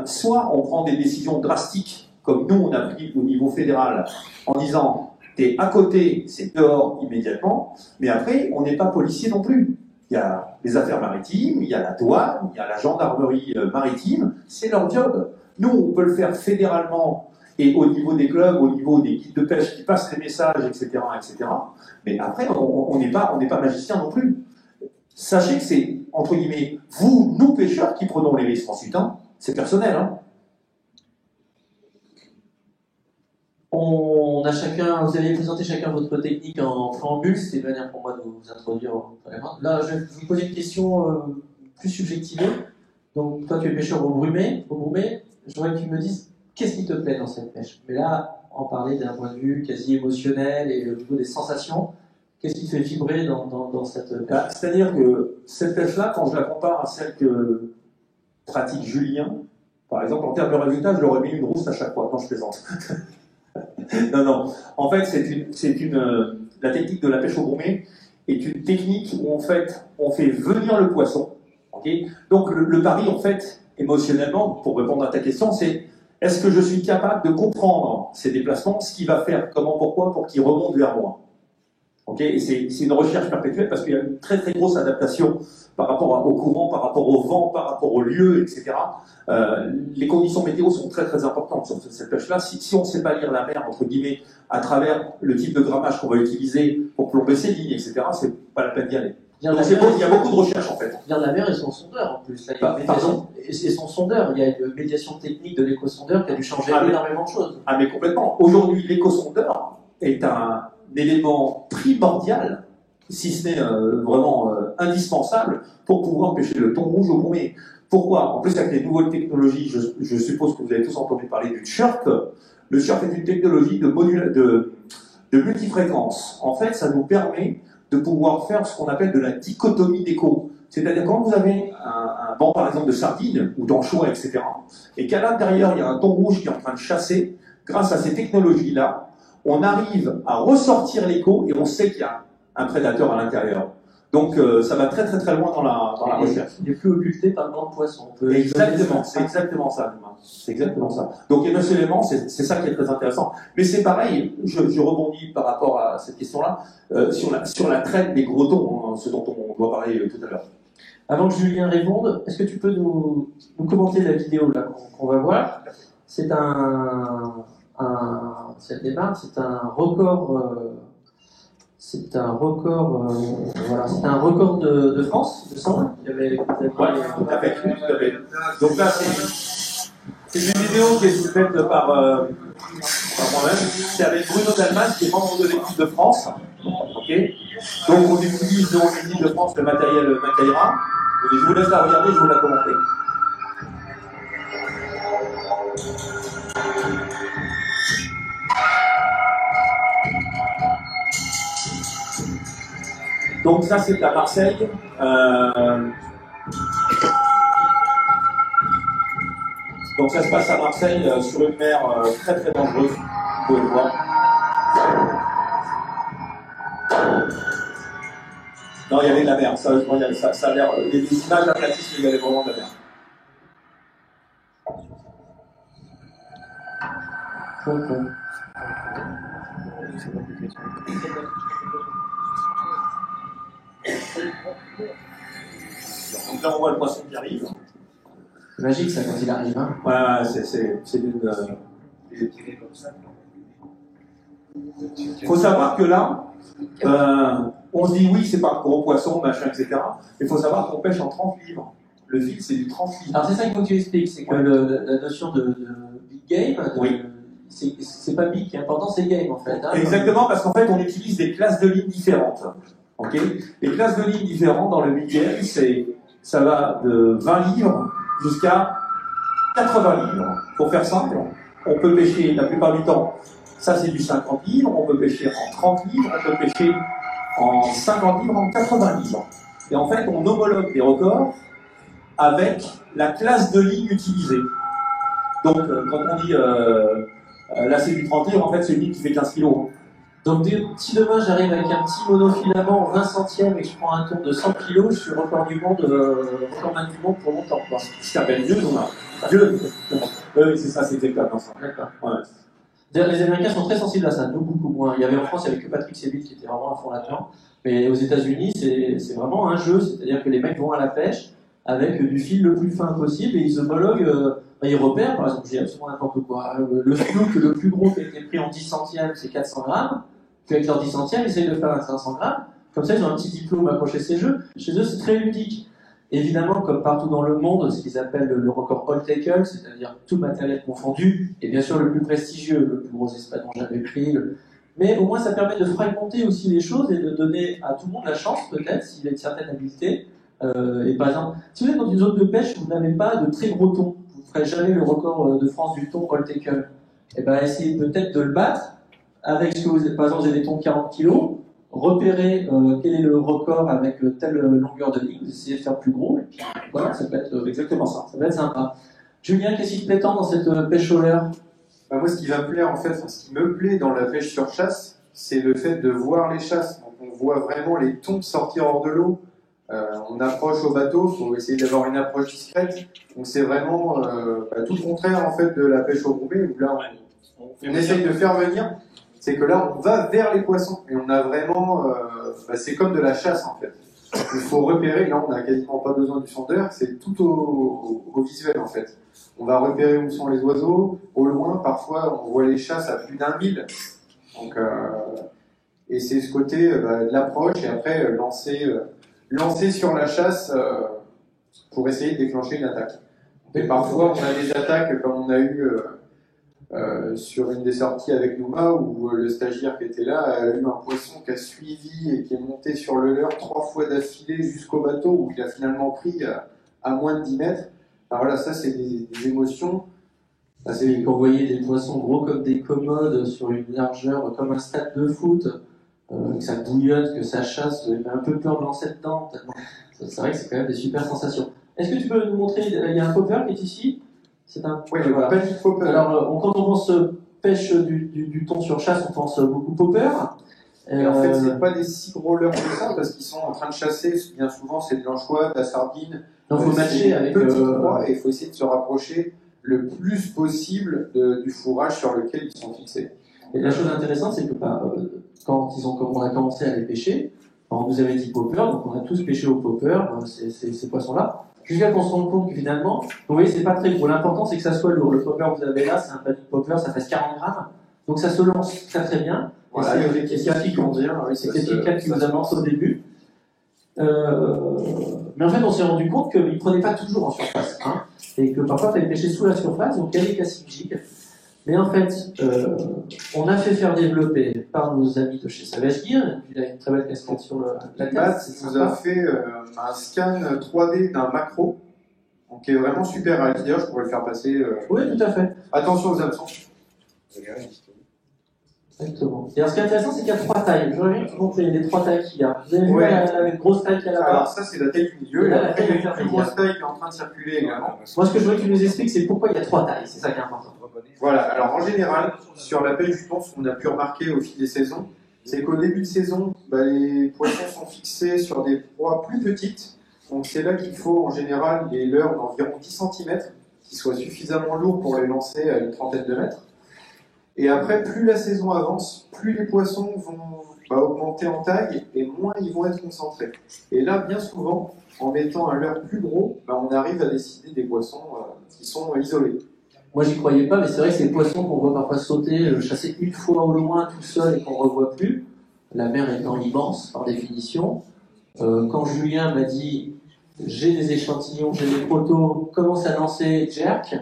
soit on prend des décisions drastiques, comme nous, on a pris au niveau fédéral, en disant, t'es à côté, c'est dehors immédiatement, mais après, on n'est pas policier non plus. Il y a les affaires maritimes, il y a la douane, il y a la gendarmerie maritime, c'est leur job. Nous, on peut le faire fédéralement et au niveau des clubs, au niveau des guides de pêche qui passent les messages, etc., etc. Mais après, on n'est pas magicien non plus. Sachez que c'est, entre guillemets, vous, nous pêcheurs, qui prenons les risques ensuite. Hein. C'est personnel. Hein. Vous avez présenté chacun votre technique en préambule, c'était une manière pour moi de vous introduire vraiment. Là, je vais vous poser une question plus subjective. Donc, toi, tu es pêcheur au Brumé. Je voudrais que tu me dises qu'est-ce qui te plaît dans cette pêche. Mais là, en parler d'un point de vue quasi émotionnel et au niveau des sensations, qu'est-ce qui te fait vibrer dans cette pêche? C'est-à-dire que cette pêche-là, quand je la compare à celle que pratique Julien, par exemple, en termes de résultats, je leur ai mis une rousse à chaque fois quand je plaisante. Non. En fait, la technique de la pêche au gourmet est une technique où en fait, on fait venir le poisson. Okay, donc le pari, en fait, émotionnellement, pour répondre à ta question, c'est est-ce que je suis capable de comprendre ces déplacements, ce qu'il va faire, comment, pourquoi, pour qu'il remonte vers moi. Okay, et c'est une recherche perpétuelle parce qu'il y a une très très grosse adaptation par rapport au courant, par rapport au vent, par rapport au lieu, etc. Les conditions météo sont très très importantes sur cette pêche-là. Si on ne sait pas lire la mer, entre guillemets, à travers le type de grammage qu'on va utiliser pour plomber ses lignes, etc., c'est pas la peine d'y aller. Bien, Donc la mer, il y a beaucoup de recherches en fait. Bien la mer et son sondeur en plus. Là, il y a une Pardon médiation, et son sondeur, il y a une médiation technique de l'éco-sondeur qui a dû changer énormément de choses. Ah mais complètement. Aujourd'hui, l'éco-sondeur est un élément primordial, si ce n'est vraiment indispensable, pour pouvoir pêcher le thon rouge au gourmet. Pourquoi? En plus, avec les nouvelles technologies, je suppose que vous avez tous entendu parler du chirp. Le chirp est une technologie de multifréquence. En fait, ça nous permet de pouvoir faire ce qu'on appelle de la dichotomie d'écho. C'est-à-dire quand vous avez un banc, par exemple, de sardines ou d'anchois, etc., et qu'à l'intérieur, il y a un thon rouge qui est en train de chasser, grâce à ces technologies-là, on arrive à ressortir l'écho et on sait qu'il y a un prédateur à l'intérieur. Donc ça va très très très loin dans la recherche. Il n'est plus occulté par le banc de poisson. Exactement, c'est exactement ça. C'est exactement ça. Donc émotionnellement, c'est ça qui est très intéressant. Mais c'est pareil, je rebondis par rapport à cette question-là, sur la traite des gros thons, hein, ce dont on doit parler tout à l'heure. Avant que Julien réponde, est-ce que tu peux nous commenter la vidéo là qu'on va voir? C'est si elle démarre, c'est un record. Voilà, c'est un record de France, il me semble. Ouais, tout à fait. Donc là, c'est une vidéo qui est faite par moi-même. C'est avec Bruno Dalmas, qui est membre de l'équipe de France. Okay. Donc on utilise dans l'équipe de France le matériel Macaira. Je vous laisse la regarder, je vous la commenter. Donc ça c'est à Marseille. Donc ça se passe à Marseille sur une mer très très dangereuse, vous pouvez le voir. Non, il y avait de la mer, sérieusement, ça a l'air, les images aplatistes, il y avait vraiment de la mer. Donc là on voit le poisson qui arrive. C'est magique ça quand il arrive. Hein. Ouais, c'est d'une. Il faut savoir que là, on se dit oui, c'est pas un gros poisson, machin, etc. Mais il faut savoir qu'on pêche en 30 livres. Le fil, c'est du 30 livres. Alors c'est ça qu'il faut que tu expliques, c'est que la notion de big game, oui. C'est pas big, qui est important, c'est game en fait. Hein, exactement, parce qu'en fait, on utilise des classes de lignes différentes. Okay, les classes de lignes différentes dans le big game, ça va de 20 livres jusqu'à 80 livres. Pour faire simple, on peut pêcher la plupart du temps. Ça, c'est du 50 livres, on peut pêcher en 30 livres, on peut pêcher en 50 livres, en 80 livres. Et en fait, on homologue des records avec la classe de ligne utilisée. Donc, quand on dit là, c'est du 30 livres, en fait, c'est une ligne qui fait 15 kg. Donc, si demain j'arrive avec un petit monofilament en 20 centièmes et que je prends un tour de 100 kg, je suis record du monde pour longtemps. Quoi. Ce qu'on appelle Dieu, on a. Dieu. Oui, c'est ça, c'est exactement ça. D'accord. Ouais. Les Américains sont très sensibles à ça, nous beaucoup moins. Il y avait en France, il n'y avait que Patrick Sébille qui était vraiment à fond là-dedans. Mais aux États-Unis, c'est vraiment un jeu, c'est-à-dire que les mecs vont à la pêche avec du fil le plus fin possible et ils homologuent, ils repèrent, par exemple, j'ai absolument n'importe quoi. Le snook le plus gros qui a été pris en 10 centièmes, c'est 400 grammes. Puis avec leurs 10 centièmes, ils essayent de faire un 500 grammes. Comme ça, ils ont un petit diplôme accroché chez eux. Chez eux, c'est très ludique. Évidemment, comme partout dans le monde, ce qu'ils appellent le record all tackle, c'est-à-dire tout matériel confondu, et bien sûr le plus prestigieux, le plus gros espadon jamais pris. Mais au moins, ça permet de fragmenter aussi les choses et de donner à tout le monde la chance, peut-être, s'il a une certaine habileté. Et par exemple, si vous êtes dans une zone de pêche où vous n'avez pas de très gros thon, vous ne ferez jamais le record de France du thon all tackle. Et ben, essayez peut-être de le battre avec ce que vous êtes. Par exemple, vous avez des thons de 40 kg. Repérer quel est le record avec telle longueur de ligne, essayer de faire plus gros, et puis voilà, ça peut être exactement ça. Ça peut être sympa. Julien, qu'est-ce qui te plaît tant dans cette pêche au leurre? Moi, ce qui va me plaire, en fait, ce qui me plaît dans la pêche sur chasse, c'est le fait de voir les chasses. Donc, on voit vraiment les thons sortir hors de l'eau. On approche au bateau, il faut essayer d'avoir une approche discrète. Donc, c'est vraiment tout le contraire, en fait, de la pêche au gourmet, où là, on essaye de faire venir. C'est que là, on va vers les poissons et on a vraiment, c'est comme de la chasse en fait. Il faut repérer. Là, on n'a quasiment pas besoin du sondeur. C'est tout au visuel en fait. On va repérer où sont les oiseaux. Au loin, parfois, on voit les chasses à plus d'1 mille. Donc, et c'est ce côté de l'approche et après lancer lancer sur la chasse pour essayer de déclencher une attaque. Et parfois, on a des attaques comme on a eu sur une des sorties avec Nouma, où le stagiaire qui était là a eu un poisson qui a suivi et qui est monté sur le leurre 3 fois d'affilée jusqu'au bateau, où il a finalement pris à moins de 10 mètres. Alors voilà, ça c'est des émotions. C'est quand vous voyez des poissons gros comme des commodes sur une largeur comme un stade de foot, que ça bouillonne, que ça chasse, vous avez un peu peur de lancer dedans. Tellement. C'est vrai que c'est quand même des super sensations. Est-ce que tu peux nous montrer, il y a un popper qui est ici? C'est un. Oui, voilà. Pas du popper. Alors, quand on pense pêche du thon sur chasse, on pense beaucoup popper. Et en fait, c'est pas des si gros leurres que ça, parce qu'ils sont en train de chasser. Bien souvent, c'est de l'anchois, de la sardine. Donc, il faut matcher avec. Petits proies, et il faut essayer de se rapprocher le plus possible du fourrage sur lequel ils sont fixés. Et la chose intéressante, c'est que quand on a commencé à les pêcher, on nous avait dit popper, donc on a tous pêché au popper, ces poissons-là. Jusqu'à qu'on se rende compte que finalement, vous voyez, c'est pas très gros. L'important, c'est que ça soit lourd. Le popper que vous avez là, c'est un panier de popper, ça pèse 40 grammes. Donc ça se lance très très bien. Voilà, c'est les questions qui comptent. C'est les petits 4 qui vous amorcent au début. Mais en fait, on s'est rendu compte qu'ils ne prenaient pas toujours en surface. Hein, et que parfois, il fallait pêcher sous la surface, donc il y a des cassis gigs. Mais en fait, on a fait faire développer par nos amis de chez Savage Gear, il a une très belle casquette sur la tête. Matt nous a fait un scan 3D d'un macro, donc qui est vraiment super réaliste. D'ailleurs, je pourrais le faire passer. Oui, tout à fait. Attention aux hameçons. Exactement. Et alors, ce qui est intéressant, c'est qu'il y a 3 tailles. J'aurais bien que tu montres les 3 tailles qu'il y a. Vous avez vu la grosse taille qu'il y a là-bas? Alors, ça, c'est la taille du milieu. Et après, il y a une plus grosse taille qui est en train de circuler également. Moi, ce que je voudrais que tu nous expliques, c'est pourquoi il y a 3 tailles. C'est ça qui est important. Voilà. Alors, en général, sur la pêche du thon, ce qu'on a pu remarquer au fil des saisons, c'est qu'au début de saison, les poissons sont fixés sur des proies plus petites. Donc, c'est là qu'il faut, en général, les leurres d'environ 10 cm qui soient suffisamment lourds pour les lancer à une trentaine de mètres. Et après, plus la saison avance, plus les poissons vont augmenter en taille et moins ils vont être concentrés. Et là, bien souvent, en mettant un leurre plus gros, on arrive à décider des poissons qui sont isolés. Moi, j'y croyais pas, mais c'est vrai que ces poissons qu'on voit parfois sauter, chasser une fois au loin tout seul et qu'on ne revoit plus, la mer étant immense par définition. Quand Julien m'a dit j'ai des échantillons, j'ai des protos, commence à lancer jerk,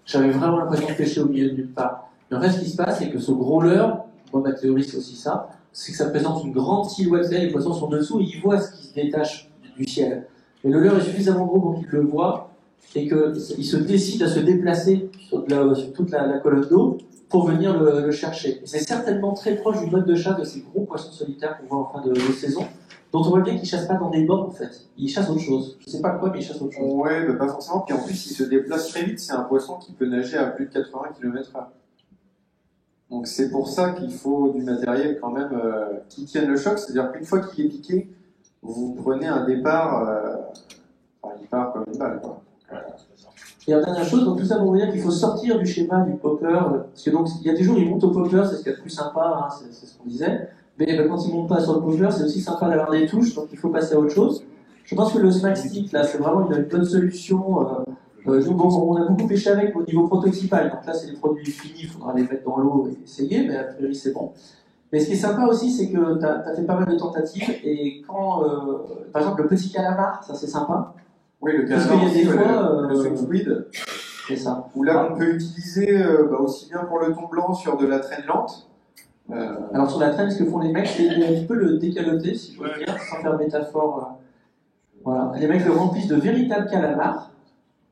j'avais vraiment l'impression de pêcher au milieu de nulle part. Mais en fait, ce qui se passe, c'est que ce gros leurre, moi ma théorie c'est aussi ça, c'est que ça présente une grande silhouette, les poissons sont dessous et ils voient ce qui se détache du ciel. Et le leurre est suffisamment gros pour qu'ils le voient et qu'ils se décident à se déplacer sur toute la colonne d'eau pour venir le chercher. Et c'est certainement très proche du mode de chasse de ces gros poissons solitaires qu'on voit en fin de saison, dont on voit bien qu'ils ne chassent pas dans des bords en fait. Ils chassent autre chose. Je ne sais pas quoi, mais ils chassent autre chose. Ouais, pas forcément. Puis en plus, il se déplace très vite. C'est un poisson qui peut nager à plus de 80 km/h. Donc c'est pour ça qu'il faut du matériel quand même qui tienne le choc. C'est-à-dire qu'une fois qu'il est piqué, vous prenez un départ, il part comme une balle, quoi. Et la dernière chose, donc tout ça pour vous dire qu'il faut sortir du schéma du popper, parce que donc il y a des jours ils montent au popper, c'est ce qu'il y a de plus sympa, hein, c'est ce qu'on disait, mais quand ils montent pas sur le popper, c'est aussi sympa d'avoir des touches, donc il faut passer à autre chose. Je pense que le smack stick là, c'est vraiment une bonne solution. On a beaucoup pêché avec au niveau prototypal, donc là c'est des produits finis, il faudra les mettre dans l'eau et essayer, mais a priori c'est bon. Mais ce qui est sympa aussi, c'est que tu as fait pas mal de tentatives, et quand, par exemple, le petit calamar, ça c'est sympa. Oui, le Parce qu'il y a des fois, le swing squid, c'est ça. où là on peut utiliser aussi bien pour le thon blanc sur de la traîne lente. Alors sur la traîne, ce que font les mecs, c'est un petit peu le décaloter, si je veux dire, sans faire métaphore. Voilà. Les mecs le remplissent de véritables calamars,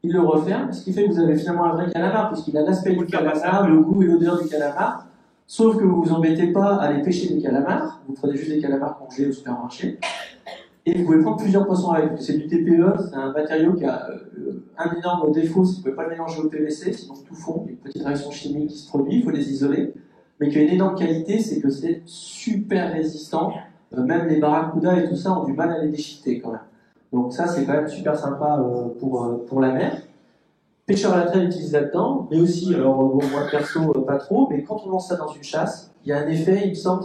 ils le referment, ce qui fait que vous avez finalement un vrai calamar, puisqu'il a l'aspect du calamar, le goût et l'odeur du calamar, sauf que vous vous embêtez pas à aller pêcher des calamars, vous prenez juste des calamars congelés au supermarché, et vous pouvez prendre plusieurs poissons avec. C'est du TPE, c'est un matériau qui a un énorme défaut, c'est que vous ne pouvez pas le mélanger au PVC, sinon tout fond, il y a une petite réaction chimique qui se produit, il faut les isoler, mais qui a une énorme qualité, c'est que c'est super résistant, même les barracudas et tout ça ont du mal à les déchiqueter quand même. Donc ça, c'est quand même super sympa pour la mer. Pêcheur à la traîne utilise là-dedans, mais aussi, alors bon, moi perso, pas trop, mais quand on lance ça dans une chasse, il y a un effet, il me semble,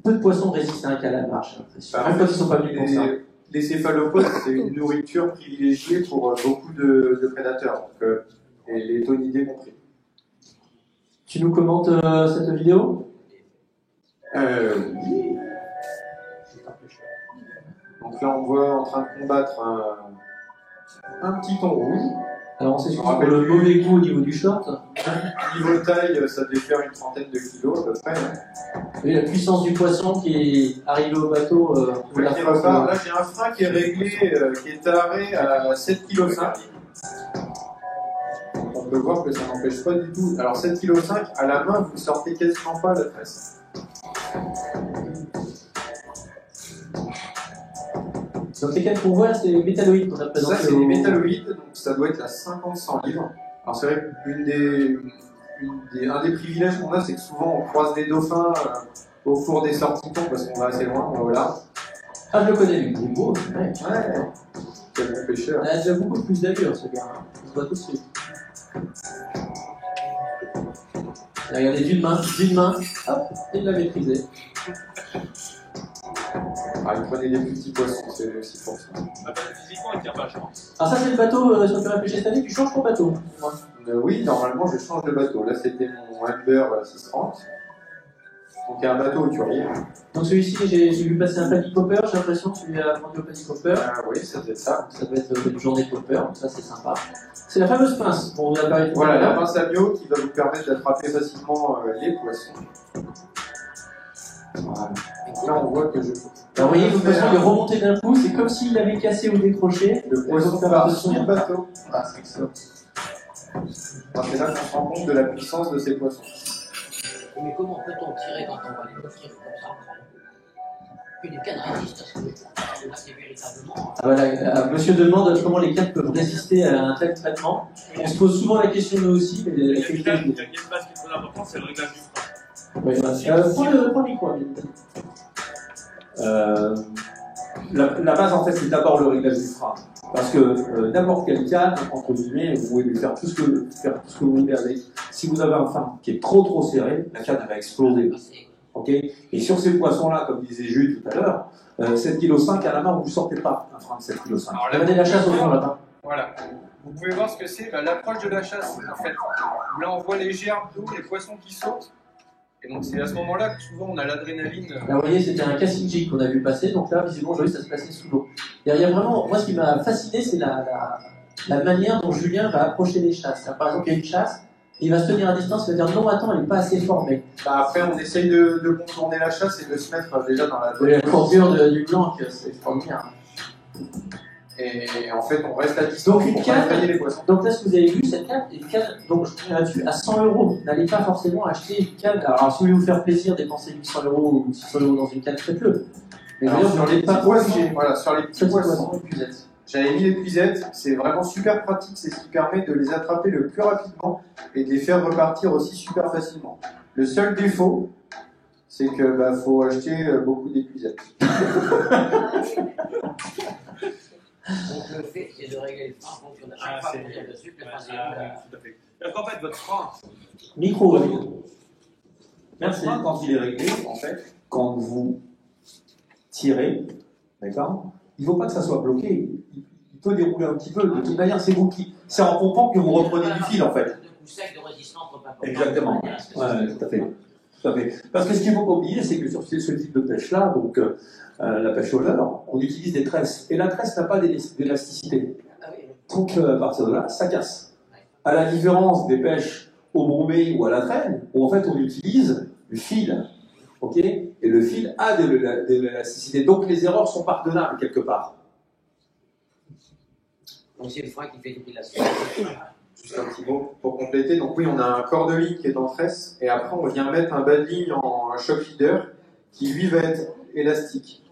peu de poissons résistent à un calamar, j'ai l'impression. Même quand ils sont pas venus pour ça. Les céphalopodes, c'est une nourriture privilégiée pour beaucoup de prédateurs, donc, et les tonidés compris. Tu nous commentes cette vidéo? Oui. Donc là, on voit en train de combattre un petit thon rouge. Alors, on s'excuse pour le mauvais coup au niveau du short. Niveau taille, ça devait faire une trentaine de kilos à peu près. Et la puissance du poisson qui est arrivé au bateau. Là, j'ai un frein qui est réglé, qui est taré à 7,5 kg. On peut voir que ça n'empêche pas du tout. Alors 7,5 kg, à la main, vous ne sortez quasiment pas la tresse. Donc les cannes qu'on voit, c'est les métalloïdes qu'on a présentés. Ça, c'est les métalloïdes, donc ça doit être la 50-100 livres. Alors c'est vrai qu'un des privilèges qu'on a, c'est que souvent on croise des dauphins au cours des sorties thon parce qu'on va assez loin, on va au large. Ah, je le connais, lui, il est beau. Ouais. Quel bon pêcheur. Il a déjà beaucoup plus d'allure, ce gars. On se voit tout de suite. Regardez, d'une main, hop, il l'a maîtrisé. Ah, il prenait des petits poissons, c'est aussi pour ça. Physiquement, il tient vachement. Alors ça, c'est le bateau sur lequel on a pêché cette année. Tu changes ton bateau. Oui, normalement, je change de bateau. Là, c'était mon Ember 630. Donc, il y a un bateau au Turier. Donc celui-ci, j'ai vu passer un panic popper. J'ai l'impression que tu lui as vendu au panic popper. Ah oui, ça doit être ça. Ça doit être une journée de popper. Ça, c'est sympa. C'est la fameuse pince. Bon, on a parlé. Voilà, la pince à bio qui va vous permettre d'attraper facilement les poissons. Voilà. Donc là, on voit que je... Alors, vous voyez, le poisson il est remonté d'un coup, c'est comme s'il avait cassé ou décroché. Le poisson part sur le son. bateau. Ah, c'est excellent. Alors, c'est là qu'on se rend compte de la puissance de ces poissons. Mais comment peut-on tirer quand on va les offrir comme ça? Une canne résiste à ce que là, c'est véritablement. Ah voilà, monsieur demande comment les cannes peuvent résister à un tel traitement. On se pose souvent la question nous aussi, mais la question. Il y a une base qui est très importante, c'est le réglage du frein. Oui, prends le micro, La base, en fait, c'est d'abord le réglage du frein. Parce que n'importe quelle canne, entre guillemets, vous pouvez lui faire tout ce que vous voulez avec. Si vous avez un frein qui est trop serré, la canne elle va exploser. Okay, et sur ces poissons-là, comme disait Jules tout à l'heure, 7,5 kg à la main, vous ne sortez pas un frein de 7,5 kg. Regardez la chasse au fond là-bas. Voilà. Vous pouvez voir ce que c'est, l'approche de la chasse. En fait, là, on voit les gerbes d'eau, les poissons qui sautent. Et donc, c'est à ce moment-là que souvent on a l'adrénaline. Là, vous voyez, c'était un casting jig qu'on a vu passer. Donc là, visiblement, aujourd'hui, ça se passait sous l'eau. Il y a vraiment, moi, ce qui m'a fasciné, c'est la manière dont Julien va approcher les chasses. Par exemple, il y a une chasse, il va se tenir à distance, il va dire non, attends, elle n'est pas assez formée. Bah, après, on essaye de contourner la chasse et de se mettre déjà dans la La courbure du blanc, c'est extraordinaire. Et en fait, on reste à distance Donc, une pour canne, pas effrayer les poissons. donc là, ce que vous avez vu, cette canne, une canne, donc je reviens là-dessus, à 100 €. N'allez pas forcément acheter une canne. Alors, si vous voulez vous faire plaisir, dépenser 800 € ou 600 € dans une canne, faites-le. Mais Alors, d'ailleurs, sur vous les n'êtes pas petits poissons, obligé. voilà, sur les petits poissons, et puisettes. j'avais mis les puisettes, c'est vraiment super pratique, c'est ce qui permet de les attraper le plus rapidement et de les faire repartir aussi super facilement. Le seul défaut, c'est que faut acheter beaucoup d'épuisettes. Donc le fait, c'est de régler le frein en fonction de chaque fois pour dire dessus que le frein c'est Tout à fait. Parce qu'en fait, votre frein, Micro, oui. Merci. Quand il est réglé, en fait, quand vous tirez, d'accord, il ne faut pas que ça soit bloqué. Il peut dérouler un petit peu. De toute manière, c'est c'est en pompant que vous reprenez du fil, en fait. De coups secs, de résistance, trop important. Exactement. Ouais, tout à fait. Tout à fait. Parce que ce qu'il ne faut pas oublier, c'est que sur ce type de pêche-là, donc la pêche au leurre, on utilise des tresses. Et la tresse n'a pas d'élasticité. Ah oui. Donc à partir de là, ça casse. À la différence des pêches au bombé ou à la traîne, où en fait on utilise du fil. Ok, et le fil a de l'élasticité. Donc les erreurs sont pardonnables quelque part. Donc c'est le frein qui fait toute la Juste un petit mot pour compléter. Donc oui, on a un corps de ligne qui est en tresse et après on vient mettre un bas de ligne en shock leader qui lui va être élastique.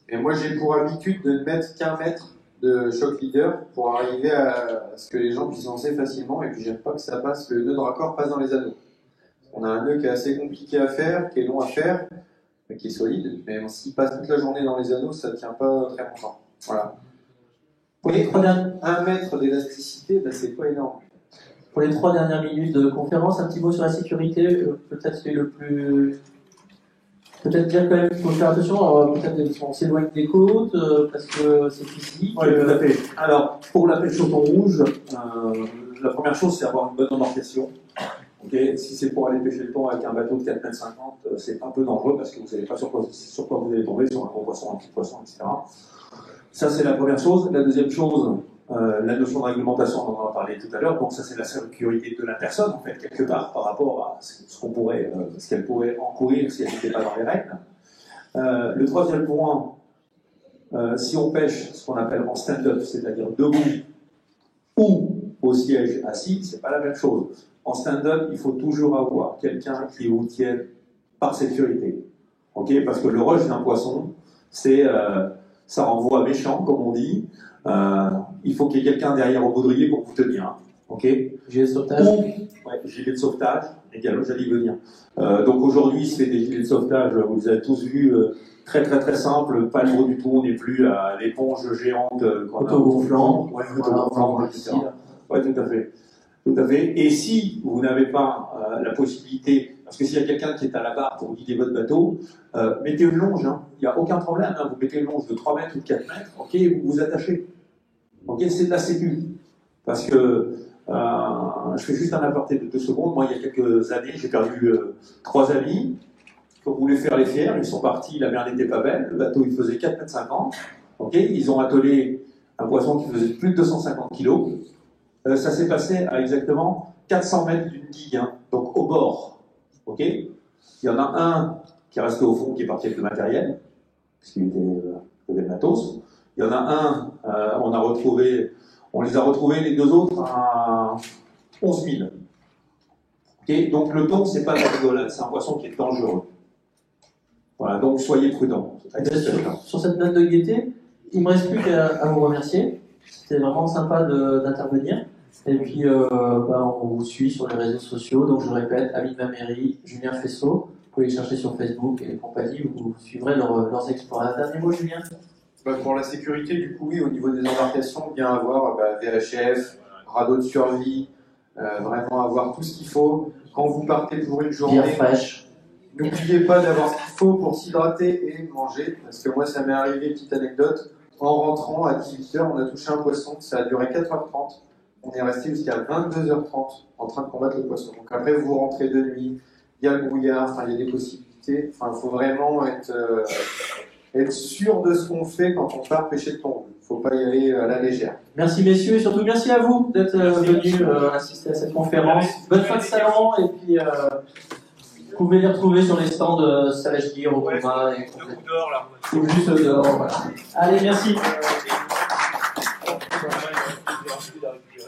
Et moi j'ai pour habitude de ne mettre qu'1 mètre de shock leader pour arriver à ce que les gens puissent lancer facilement et puis j'aime pas que ça passe, le nœud de raccord passe dans les anneaux. On a un nœud qui est assez compliqué à faire, qui est long à faire, mais qui est solide, mais s'il passe toute la journée dans les anneaux, ça ne tient pas très longtemps. Voilà. Pour les 3 dernières... 1 mètre d'élasticité, c'est pas énorme. Pour les 3 dernières minutes de conférence, un petit mot sur la sécurité, peut-être c'est le plus... Peut-être dire quand même qu'il faut faire attention, peut-être qu'on s'éloigne des côtes, parce que c'est physique. Oui, tout à fait. Alors, pour la pêche au thon rouge, la première chose, c'est avoir une bonne embarcation. Okay. Si c'est pour aller pêcher le thon avec un bateau de 4,50 m, c'est un peu dangereux parce que vous ne savez pas sur quoi vous allez tomber, sur un gros poisson, un petit poisson, etc. Ça, c'est la première chose. La deuxième chose, la notion de réglementation, on en a parlé tout à l'heure. Donc, ça, c'est la sécurité de la personne, en fait, quelque part, par rapport à ce qu'elle pourrait encourir si elle n'était pas dans les règles. Le troisième point, si on pêche ce qu'on appelle en stand-up, c'est-à-dire debout ou au siège assis, c'est pas la même chose. En stand-up, il faut toujours avoir quelqu'un qui vous tienne par sécurité. Okay, parce que le rush d'un poisson, ça renvoie à méchant, comme on dit. Il faut qu'il y ait quelqu'un derrière au baudrier pour vous tenir. Hein. Okay, gilet de sauvetage. Ouais, gilet de sauvetage, également, j'allais y venir. Donc aujourd'hui, c'est des gilets de sauvetage, vous avez tous vu, très très très simple, pas lourd du tout, on n'est plus à l'éponge géante. Autogonflant. Ouais, autogonflant, etc. Ouais, tout à fait. Tout à fait. Et si vous n'avez pas la possibilité, parce que s'il y a quelqu'un qui est à la barre pour guider votre bateau, mettez une longe, hein. Il n'y a aucun problème, hein. Vous mettez une longe de 3 mètres ou de 4 mètres, ok, vous vous attachez. Ok, c'est de la sécu. Parce que, je fais juste un aparté de 2 secondes, moi il y a quelques années, j'ai perdu 3 amis, qui voulaient faire les fiers, ils sont partis, la mer n'était pas belle, le bateau il faisait 4,50 m, ok, ils ont attelé un poisson qui faisait plus de 250 kg. Ça s'est passé à exactement 400 mètres d'une digue, hein, donc au bord. Ok, il y en a un qui est resté au fond, qui est parti avec le matériel, parce qu'il avait le matos. Il y en a un, on les a retrouvés, les 2 autres, à 11 000. Okay, donc le thon, c'est pas de la rigolade, c'est un poisson qui est dangereux. Voilà, donc soyez prudents. Sur cette note de gaieté, il ne me reste plus qu'à vous remercier. C'était vraiment sympa d'intervenir. Et puis, on vous suit sur les réseaux sociaux. Donc, je répète, Amis de ma mairie, Julien Fessot. Vous pouvez les chercher sur Facebook et compagnie. Vous suivrez leurs exploits. Un dernier mot, Julien? Pour la sécurité, du coup, oui, au niveau des embarcations, bien avoir VHF, radeau de survie, vraiment avoir tout ce qu'il faut. Quand vous partez pour une journée, bière fraîche. N'oubliez pas d'avoir ce qu'il faut pour s'hydrater et manger. Parce que moi, ça m'est arrivé, petite anecdote, en rentrant à 18h, on a touché un poisson, ça a duré 4h30. On est resté jusqu'à 22h30 en train de combattre le poisson. Donc après, vous rentrez de nuit, il y a le brouillard, il y a des possibilités. Il faut vraiment être sûr de ce qu'on fait quand on part pêcher le thon. Il ne faut pas y aller à la légère. Merci messieurs et surtout merci à vous d'être venus assister à cette conférence. Bonne fin de salon et puis vous pouvez les retrouver sur les stands de Salage Gear, Okuma et ou juste dehors. Voilà. Allez, merci.